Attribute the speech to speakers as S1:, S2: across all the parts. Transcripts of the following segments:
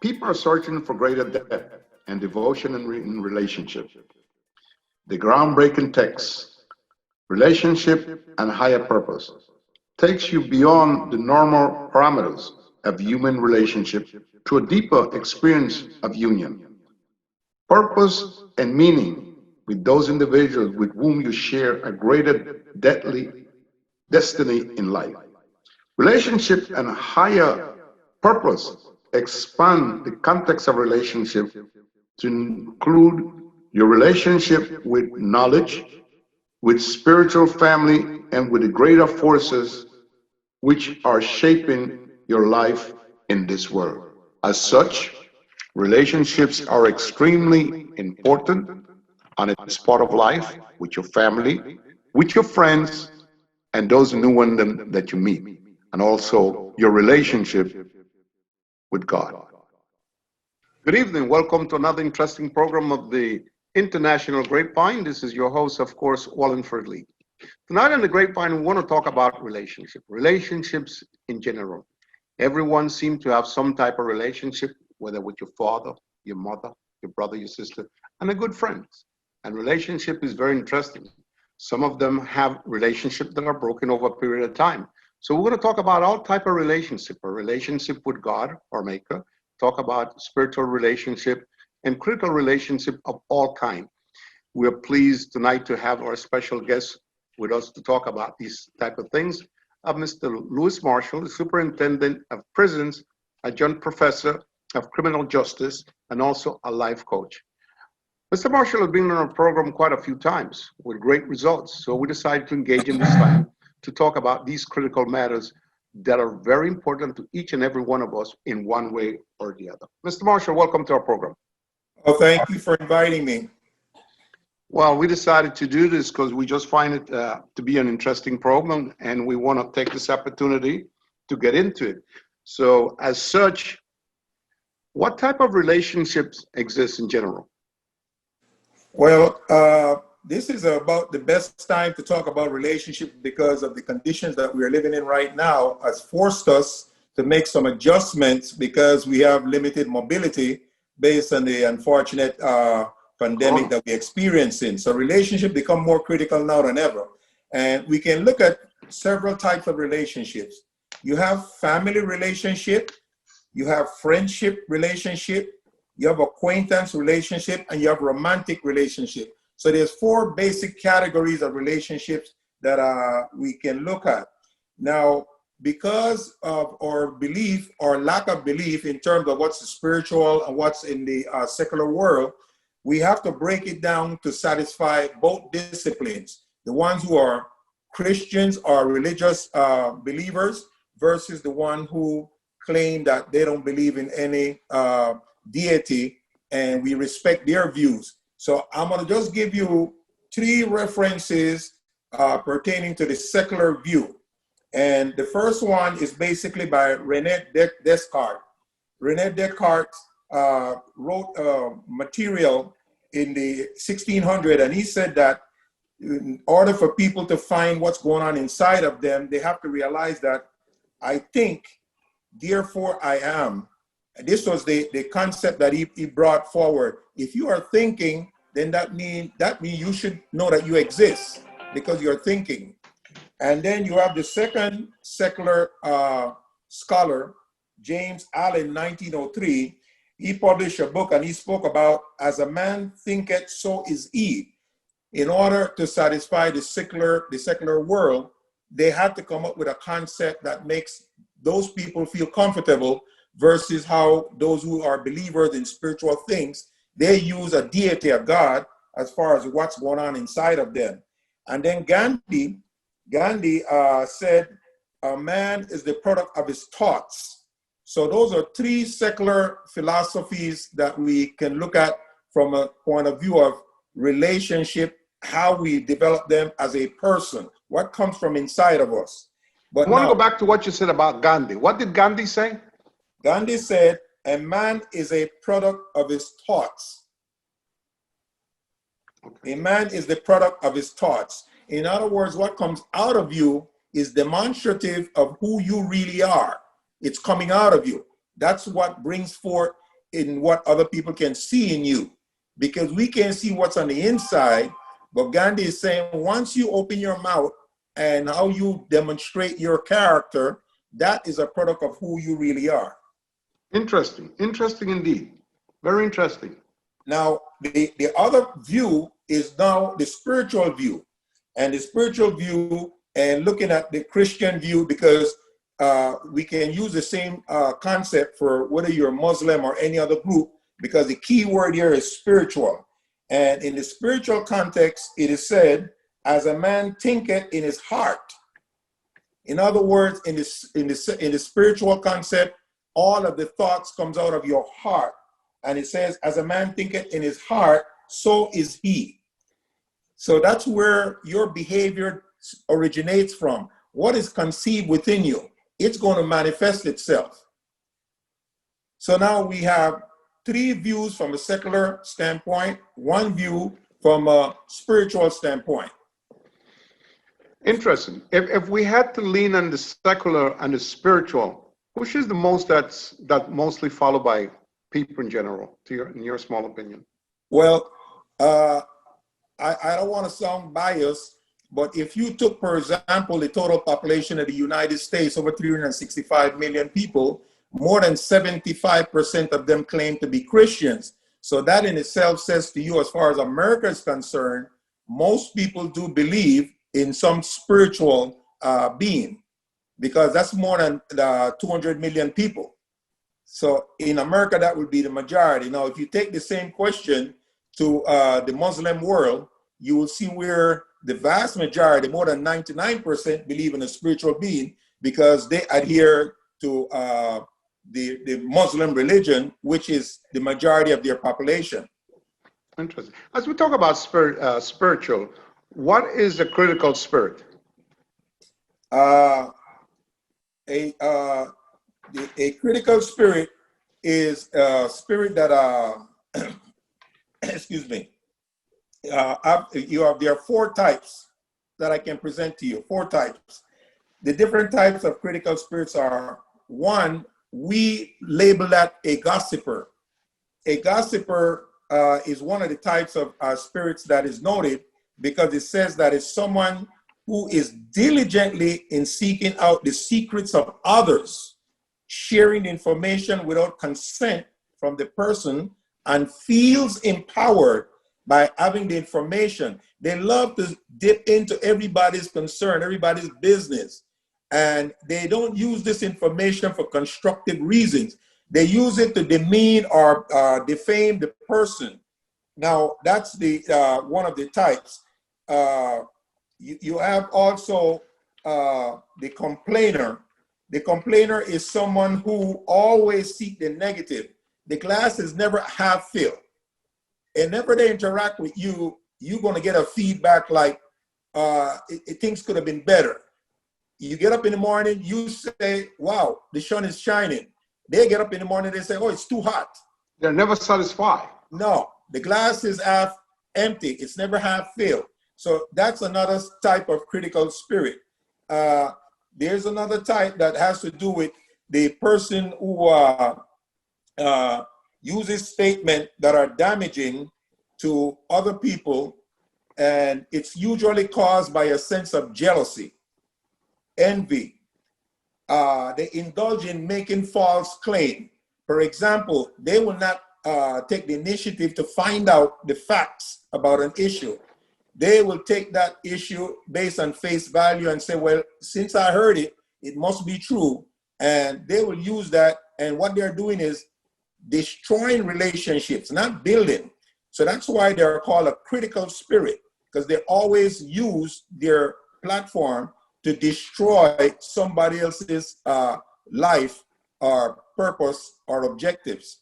S1: People are searching for greater depth and devotion in relationship. The groundbreaking text, Relationship and Higher Purpose, takes you beyond the normal parameters of human relationship to a deeper experience of union, purpose, and meaning with those individuals with whom you share a greater deadly destiny in life. Relationship and higher purpose expand the context of relationship to include your relationship with knowledge, with spiritual family, and with the greater forces which are shaping your life in this world. As such, relationships are extremely important and it's part of life with your family, with your friends, and those new ones that you meet, and also your relationship with God. Good evening. Welcome to another interesting program of the International Grapevine. This is your host, of course, Wallingford Lee. Tonight on the Grapevine, we want to talk about relationships in general. Everyone seems to have some type of relationship, whether with your father, your mother, your brother, your sister, and a good friends. And relationship is very interesting. Some of them have relationships that are broken over a period of time. So we're going to talk about all type of relationship, a relationship with God, our maker, talk about spiritual relationship and critical relationship of all kind. We're pleased tonight to have our special guest with us to talk about these type of things. Mr. Louis Marshall, the Superintendent of Prisons, Adjunct Professor of Criminal Justice, and also a life coach. Mr. Marshall has been on our program quite a few times with great results, so we decided to engage in this time to talk about these critical matters that are very important to each and every one of us in one way or the other. Mr. Marshall, welcome to our program.
S2: Oh, thank you for inviting me.
S1: Well, we decided to do this because we just find it to be an interesting program, and we want to take this opportunity to get into it. So as such, what type of relationships exist in general?
S2: Well, this is about the best time to talk about relationships because of the conditions that we are living in right now has forced us to make some adjustments because we have limited mobility based on the unfortunate pandemic that we're experiencing. So relationships become more critical now than ever. And we can look at several types of relationships. You have family relationship, you have friendship relationship, you have acquaintance relationship, and you have romantic relationship. So there's four basic categories of relationships that we can look at. Now, because of our belief or lack of belief in terms of what's spiritual and what's in the secular world, we have to break it down to satisfy both disciplines. The ones who are Christians or religious believers versus the one who claim that they don't believe in any deity, and we respect their views. So I'm going to just give you three references pertaining to the secular view. And the first one is basically by Rene Descartes. Rene Descartes wrote material in the 1600s, and he said that in order for people to find what's going on inside of them, they have to realize that I think, therefore I am. And this was the concept that he brought forward. If you are thinking, then that means you should know that you exist because you're thinking. And then you have the second secular scholar, James Allen, 1903. He published a book and he spoke about, as a man thinketh, so is he. In order to satisfy the secular world, they had to come up with a concept that makes those people feel comfortable versus how those who are believers in spiritual things, they use a deity, a God, as far as what's going on inside of them. And then Gandhi said, a man is the product of his thoughts. So those are three secular philosophies that we can look at from a point of view of relationship, how we develop them as a person, what comes from inside of us. But
S1: I want to
S2: now,
S1: go back to what you said about Gandhi. What did Gandhi say?
S2: Gandhi said, a man is a product of his thoughts.
S1: Okay.
S2: A man is the product of his thoughts. In other words, what comes out of you is demonstrative of who you really are. It's coming out of you. That's what brings forth in what other people can see in you. Because we can see what's on the inside, but Gandhi is saying once you open your mouth and how you demonstrate your character, that is a product of who you really are.
S1: Interesting. Interesting indeed. Very interesting.
S2: Now, the other view is now the spiritual view. And the spiritual view, and looking at the Christian view, because we can use the same concept for whether you're Muslim or any other group, because the key word here is spiritual. And in the spiritual context, it is said, as a man thinketh in his heart. In other words, in the spiritual concept, all of the thoughts comes out of your heart. And it says, as a man thinketh in his heart, so is he. So that's where your behavior originates from. What is conceived within you, it's going to manifest itself. So now we have three views from a secular standpoint, one view from a spiritual standpoint.
S1: Interesting. If we had to lean on the secular and the spiritual, which is the most that's mostly followed by people in general, in your small opinion?
S2: Well, I don't want to sound biased, but if you took, for example, the total population of the United States, over 365 million people, more than 75% of them claim to be Christians. So that in itself says to you, as far as America is concerned, most people do believe in some spiritual being, because that's more than 200 million people. So in America, that would be the majority. Now, if you take the same question to the Muslim world, you will see where the vast majority, more than 99%, believe in a spiritual being, because they adhere to the Muslim religion, which is the majority of their population.
S1: Interesting. As we talk about spiritual, what is a critical spirit?
S2: A critical spirit is a spirit that, excuse me, there are four types that I can present to you, four types. The different types of critical spirits are, one, we label that a gossiper. A gossiper is one of the types of spirits that is noted because it says that it's someone who is diligently in seeking out the secrets of others, sharing information without consent from the person, and feels empowered by having the information. They love to dip into everybody's concern, everybody's business. And they don't use this information for constructive reasons. They use it to demean or defame the person. Now, that's the one of the types. You have also the complainer. The complainer is someone who always seeks the negative. The glass is never half filled. And whenever they interact with you, you're going to get a feedback like, things could have been better. You get up in the morning, you say, wow, the sun is shining. They get up in the morning, they say, oh, it's too hot.
S1: They're never satisfied.
S2: No, the glass is half empty. It's never half filled. So that's another type of critical spirit. There's another type that has to do with the person who uses statements that are damaging to other people, and it's usually caused by a sense of jealousy, envy. They indulge in making false claim. For example, they will not take the initiative to find out the facts about an issue. They will take that issue based on face value and say, well, since I heard it, it must be true. And they will use that. And what they're doing is destroying relationships, not building. So that's why they're called a critical spirit, because they always use their platform to destroy somebody else's life our purpose, our objectives.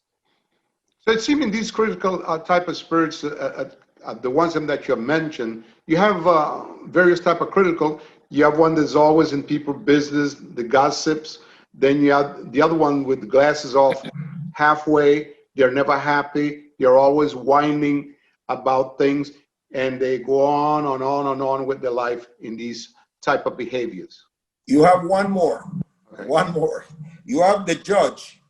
S1: So it seems in these critical type of spirits, the ones that you have mentioned, you have various type of critical. You have one that's always in people business, the gossips. Then you have the other one with the glasses off halfway. They're never happy. They're always whining about things, and they go on and on and on with their life in these type of behaviors.
S2: You have one more.
S1: Okay.
S2: One more. You have the judge.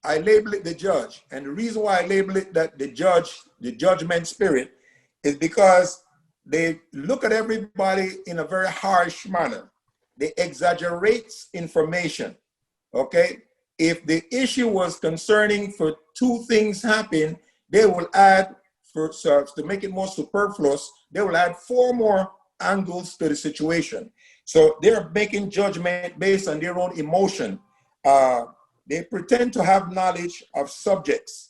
S2: I label it the judge. And the reason why I label it that the judge, the judgment spirit, is because they look at everybody in a very harsh manner. They exaggerate information. Okay? If the issue was concerning for two things happen, they will add, to make it more superfluous, they will add 4 more angles to the situation. So they're making judgment based on their own emotion. They pretend to have knowledge of subjects.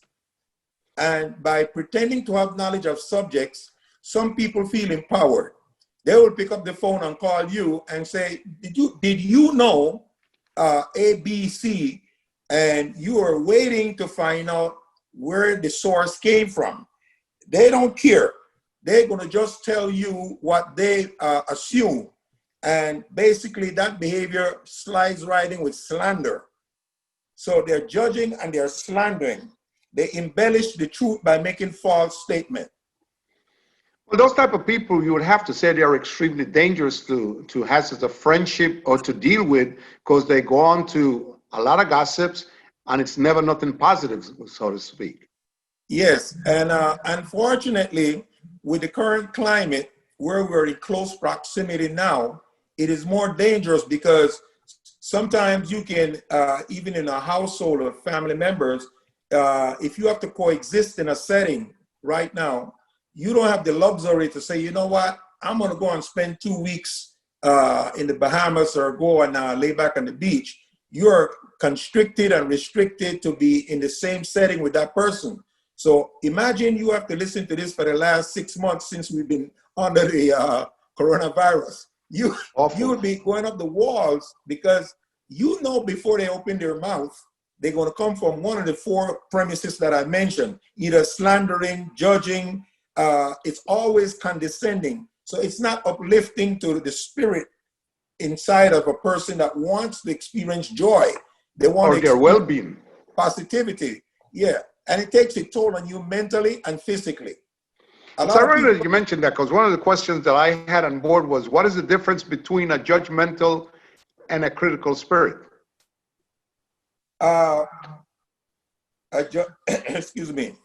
S2: And by pretending to have knowledge of subjects, some people feel empowered. They will pick up the phone and call you and say, did you know A, B, C? And you are waiting to find out where the source came from. They don't care. They're going to just tell you what they assume. And basically that behavior slides right in with slander. So they're judging and they're slandering. They embellish the truth by making false statements.
S1: Well, those type of people, you would have to say they are extremely dangerous to have as a friendship or to deal with, because they go on to a lot of gossips and it's never nothing positive, so to speak.
S2: Yes, and unfortunately, with the current climate where we're in close proximity now, it is more dangerous because sometimes you can, even in a household of family members, if you have to coexist in a setting right now, you don't have the luxury to say, you know what, I'm going to go and spend 2 weeks in the Bahamas or go and lay back on the beach. You're constricted and restricted to be in the same setting with that person. So imagine you have to listen to this for the last 6 months since we've been under the coronavirus. You would be going up the walls because you know before they open their mouth, they're going to come from one of the 4 premises that I mentioned, either slandering, judging. It's always condescending. So it's not uplifting to the spirit inside of a person that wants to experience joy. They want
S1: or their well-being.
S2: Positivity. Yeah. And it takes a toll on you mentally and physically.
S1: It's ironic that you mentioned that, because one of the questions that I had on board was, what is the difference between a judgmental and a critical spirit?
S2: Excuse me.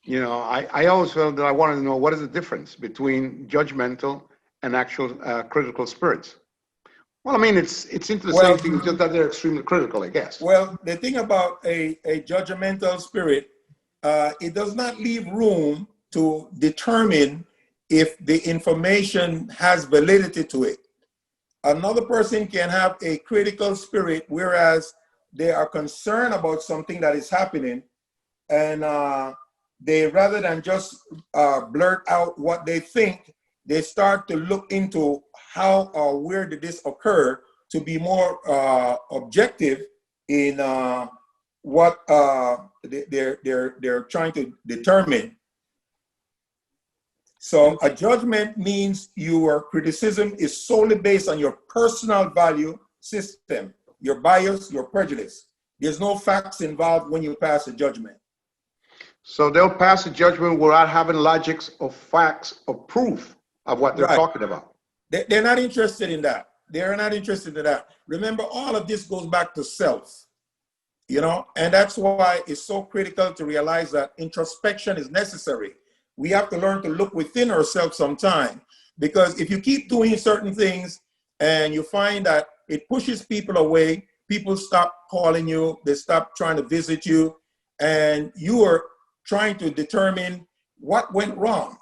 S1: You know, I always felt that I wanted to know what is the difference between judgmental and actual critical spirits. Well, I mean, it's into the same thing, just that they're extremely critical, I guess.
S2: Well, the thing about a judgmental spirit, it does not leave room to determine if the information has validity to it. Another person can have a critical spirit, whereas they are concerned about something that is happening, and they, rather than just blurt out what they think, they start to look into how or where did this occur to be more objective in what they're trying to determine. So a judgment means your criticism is solely based on your personal value system, your bias, your prejudice. There's no facts involved when you pass a judgment.
S1: So they'll pass a judgment without having logics or facts or proof of what they're talking about.
S2: They're not interested in that. They're not interested in that. Remember, all of this goes back to self, you know, and that's why it's so critical to realize that introspection is necessary. We have to learn to look within ourselves sometime, because if you keep doing certain things and you find that it pushes people away, people stop calling you, they stop trying to visit you, and you are trying to determine what went wrong.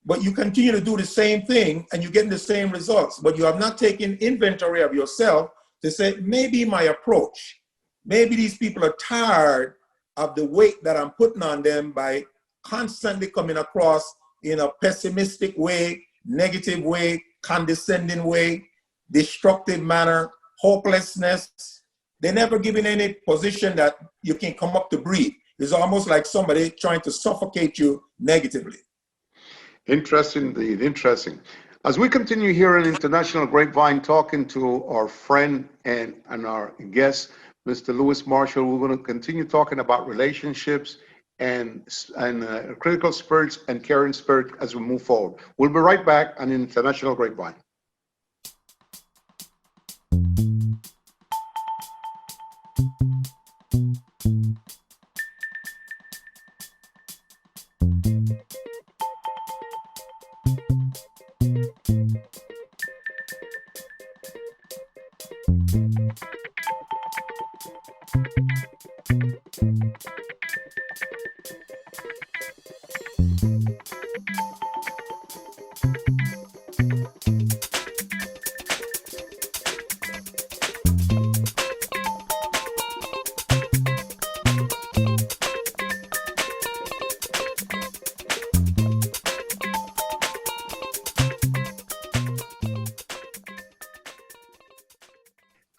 S2: But you continue to do the same thing and you get the same results, but you have not taken inventory of yourself to say, maybe my approach, maybe these people are tired of the weight that I'm putting on them by constantly coming across in a pessimistic way, negative way, condescending way, destructive manner, hopelessness. They're never given any position that you can come up to breathe. It's almost like somebody trying to suffocate you negatively.
S1: Interesting indeed, interesting. As we continue here in International Grapevine, talking to our friend and our guest, Mr. Lewis Marshall, we're going to continue talking about relationships and critical spirits and caring spirit as we move forward. We'll be right back on International Grapevine.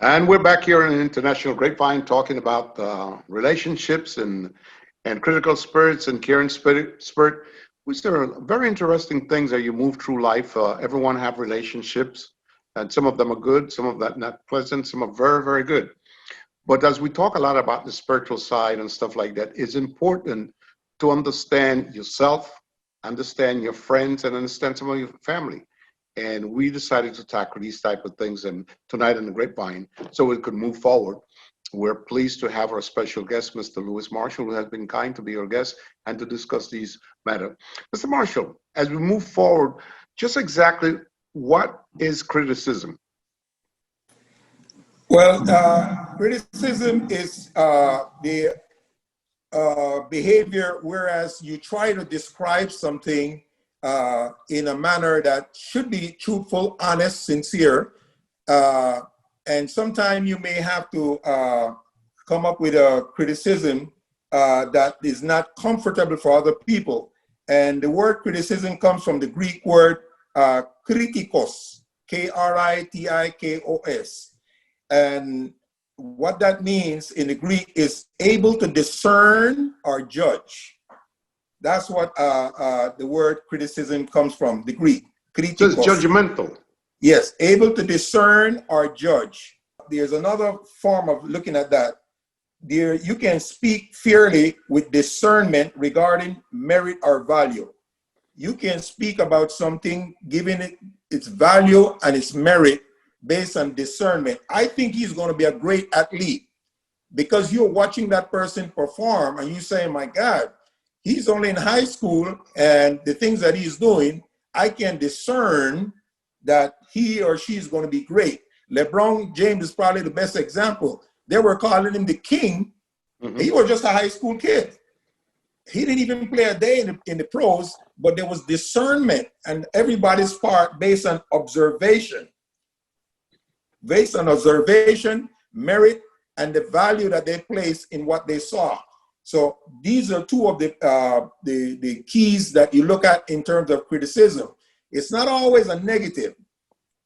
S1: And we're back here in International Grapevine talking about relationships and critical spirits and caring spirit, which are very interesting things as you move through life. Everyone have relationships, and some of them are good, some of that not pleasant, some are very, very good. But as we talk a lot about the spiritual side and stuff like that, it's important to understand yourself, understand your friends, and understand some of your family. And we decided to tackle these type of things and tonight in the Grapevine so we could move forward. We're pleased to have our special guest, Mr. Lewis Marshall, who has been kind to be our guest and to discuss these matters. Mr. Marshall, as we move forward, just exactly what is criticism?
S2: Well, criticism is the behavior whereas you try to describe something in a manner that should be truthful, honest, sincere. And sometimes you may have to come up with a criticism that is not comfortable for other people. And the word criticism comes from the Greek word kritikos, Kritikos. And what that means in the Greek is able to discern or judge. That's what the word criticism comes from, the Greek. Kritikos.
S1: So it's judgmental.
S2: Yes, able to discern or judge. There's another form of looking at that. There, you can speak fairly with discernment regarding merit or value. You can speak about something, giving it its value and its merit based on discernment. I think he's going to be a great athlete because you're watching that person perform and you say, my God, he's only in high school and the things that he's doing, I can discern that he or she is going to be great. LeBron James is probably the best example. They were calling him the king. Mm-hmm. He was just a high school kid. He didn't even play a day in the pros, but there was discernment and everybody's part based on observation. Based on observation, merit, and the value that they place in what they saw. So these are two of the keys that you look at in terms of criticism. It's not always a negative,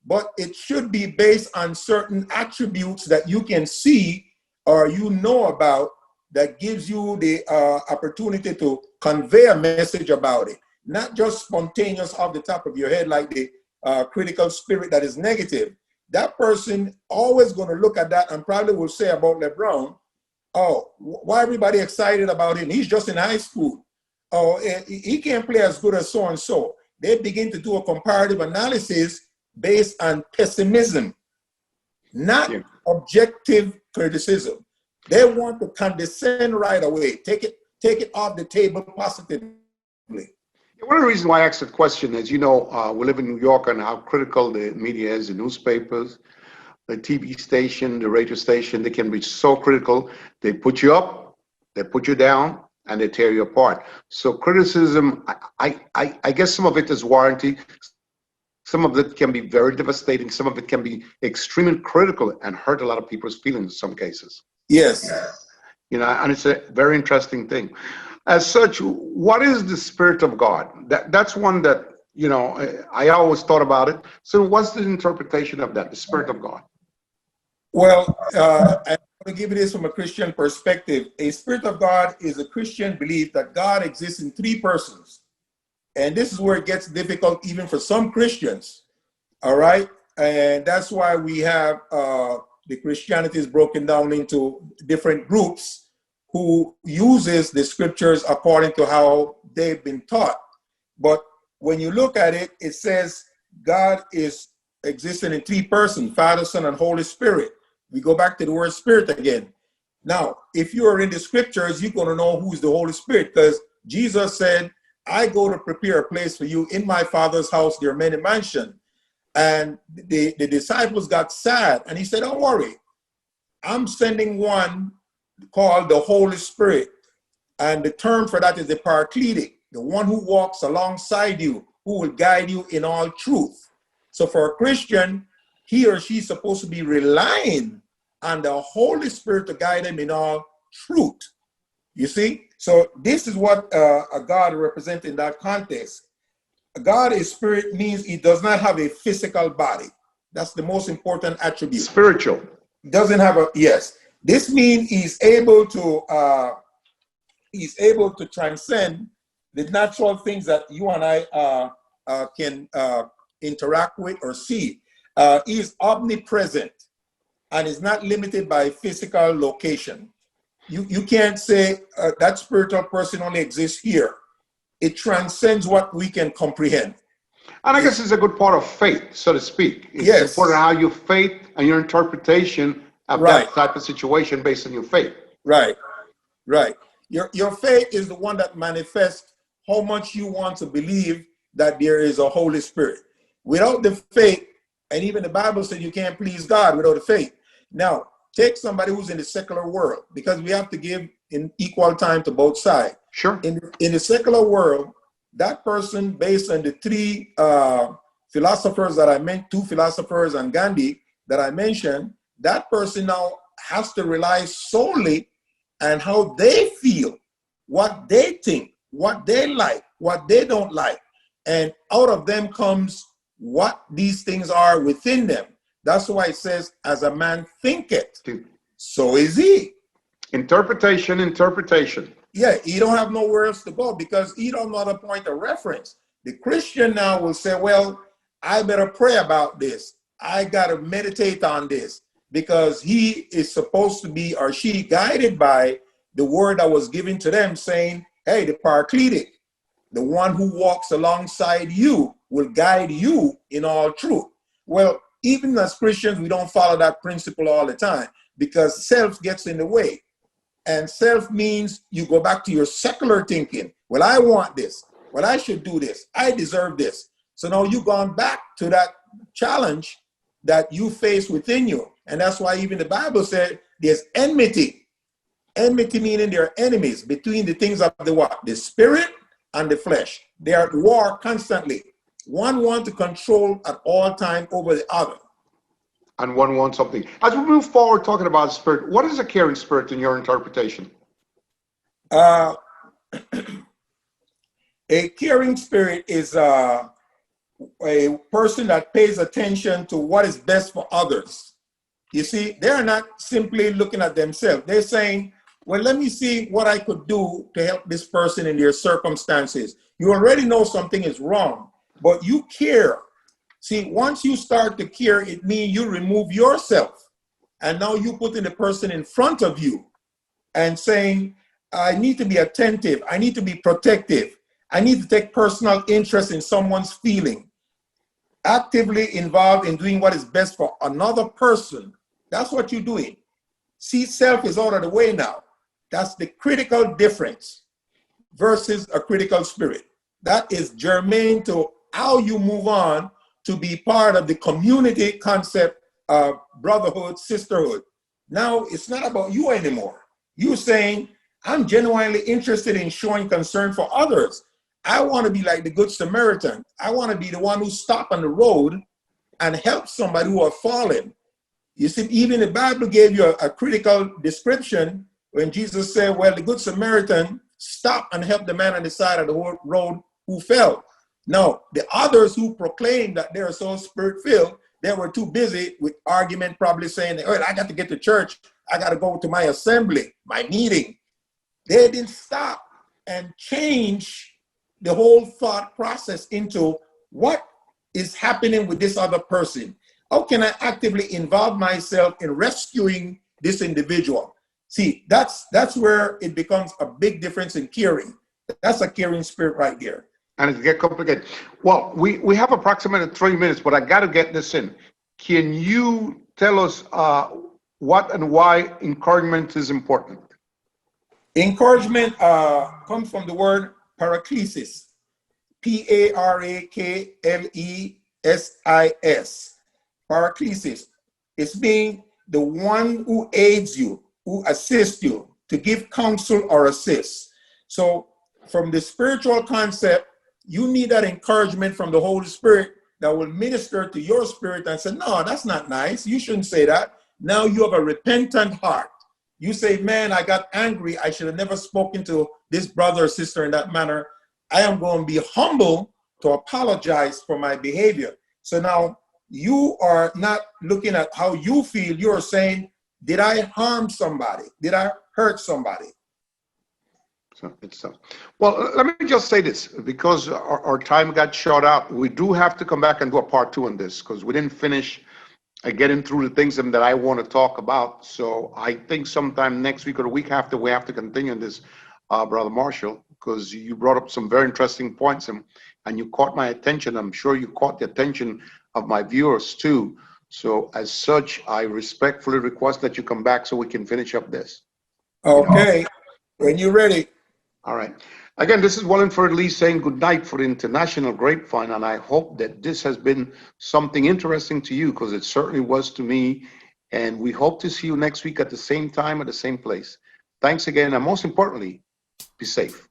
S2: but it should be based on certain attributes that you can see or you know about that gives you the opportunity to convey a message about it. Not just spontaneous off the top of your head like the critical spirit that is negative. That person always going to look at that and probably will say about LeBron, oh, why everybody excited about him? He's just in high school. Oh, he can't play as good as so-and-so. They begin to do a comparative analysis based on pessimism, not objective criticism. They want to condescend right away. Take it off the table positively.
S1: One of the reasons why I asked the question is, we live in New York and how critical the media is, the newspapers, the TV station, the radio station. They can be so critical. They put you up, they put you down, and they tear you apart. So criticism, I guess some of it is warranty. Some of it can be very devastating. Some of it can be extremely critical and hurt a lot of people's feelings in some cases.
S2: Yes.
S1: And it's a very interesting thing. As such, what is the Spirit of God? That's one that, I always thought about it. So what's the interpretation of that, the Spirit of God?
S2: Well, I'm going to give you this from a Christian perspective. A spirit of God is a Christian belief that God exists in three persons. And this is where it gets difficult even for some Christians. All right. And that's why we have the Christianity is broken down into different groups who uses the scriptures according to how they've been taught. But when you look at it, it says God is existing in three persons, Father, Son, and Holy Spirit. We go back to the word spirit again. Now, if you are in the scriptures, you're going to know who's the Holy Spirit, because Jesus said, I go to prepare a place for you. In my Father's house, there are many mansions. And the disciples got sad, and he said, don't worry. I'm sending one called the Holy Spirit. And the term for that is the Paracletic, the one who walks alongside you, who will guide you in all truth. So for a Christian, he or she is supposed to be relying on the Holy Spirit to guide them in all truth. You see? So this is what a God represents in that context. A God is spirit means he does not have a physical body. That's the most important attribute.
S1: Spiritual.
S2: He doesn't have a, yes. This means he's able to transcend the natural things that you and I can interact with or see. He is omnipresent and is not limited by physical location. You can't say that spiritual person only exists here. It transcends what we can comprehend.
S1: And I guess it's a good part of faith, so to speak. It's
S2: Yes.
S1: important how your faith and your interpretation of
S2: Right.
S1: that type of situation based on your faith.
S2: Right, right. Your faith is the one that manifests how much you want to believe that there is a Holy Spirit. Without the faith, and even the Bible said you can't please God without the faith. Now, take somebody who's in the secular world, because we have to give in equal time to both sides.
S1: Sure.
S2: In the secular world, that person, based on the three philosophers that I meant, two philosophers and Gandhi that I mentioned, that person now has to rely solely on how they feel, what they think, what they like, what they don't like. And out of them comes what these things are within them. That's why it says, as a man thinketh, so is he.
S1: Interpretation.
S2: Yeah, he don't have nowhere else to go because he don't know how to point of reference. The Christian now will say, well, I better pray about this. I got to meditate on this, because he is supposed to be, or she, guided by the word that was given to them saying, hey, the Paracletic, the one who walks alongside you, will guide you in all truth. Well, even as Christians, we don't follow that principle all the time because self gets in the way. And self means you go back to your secular thinking. Well, I want this. Well, I should do this. I deserve this. So now you've gone back to that challenge that you face within you. And that's why even the Bible said there's enmity. Enmity meaning there are enemies between the things of the what? The spirit and the flesh. They are at war constantly. One wants to control at all time over the other.
S1: And one wants something. As we move forward talking about spirit, what is a caring spirit in your interpretation?
S2: A caring spirit is a person that pays attention to what is best for others. You see, they're not simply looking at themselves. They're saying, well, let me see what I could do to help this person in their circumstances. You already know something is wrong, but you care. See, once you start to care, it means you remove yourself. And now you put in the person in front of you and saying, I need to be attentive. I need to be protective. I need to take personal interest in someone's feeling. Actively involved in doing what is best for another person. That's what you're doing. See, self is out of the way now. That's the critical difference versus a critical spirit. That is germane to how you move on to be part of the community concept of brotherhood, sisterhood. Now, it's not about you anymore. You're saying, I'm genuinely interested in showing concern for others. I want to be like the Good Samaritan. I want to be the one who stops on the road and helps somebody who are fallen. You see, even the Bible gave you a critical description when Jesus said, well, the Good Samaritan stopped and helped the man on the side of the road who fell. Now, the others who proclaimed that they are so spirit-filled, they were too busy with argument, probably saying, oh, I got to get to church. I got to go to my assembly, my meeting. They didn't stop and change the whole thought process into what is happening with this other person. How can I actively involve myself in rescuing this individual? See, that's where it becomes a big difference in caring. That's a caring spirit right there.
S1: And it get complicated. Well, we have approximately 3 minutes, but I got to get this in. Can you tell us what and why encouragement is important?
S2: Encouragement comes from the word paraklesis. Paraklesis. Paraklesis. It's being the one who aids you, who assists you, to give counsel or assist. So from the spiritual concept, you need that encouragement from the Holy Spirit that will minister to your spirit and say, no, that's not nice. You shouldn't say that. Now you have a repentant heart. You say, man, I got angry. I should have never spoken to this brother or sister in that manner. I am going to be humble to apologize for my behavior. So now you are not looking at how you feel. You're saying, did I harm somebody? Did I hurt somebody?
S1: So it's tough. Well, let me just say this, because our time got short out. We do have to come back and do a part 2 on this, because we didn't finish getting through the things that I want to talk about. So I think sometime next week or the week after, we have to continue this, Brother Marshall, because you brought up some very interesting points, and you caught my attention. I'm sure you caught the attention of my viewers too. So as such, I respectfully request that you come back so we can finish up this.
S2: Okay, when you're ready.
S1: All right. Again, this is Wallingford Lee saying good night for the International Grapevine, and I hope that this has been something interesting to you, because it certainly was to me. And we hope to see you next week at the same time, at the same place. Thanks again, and most importantly, be safe.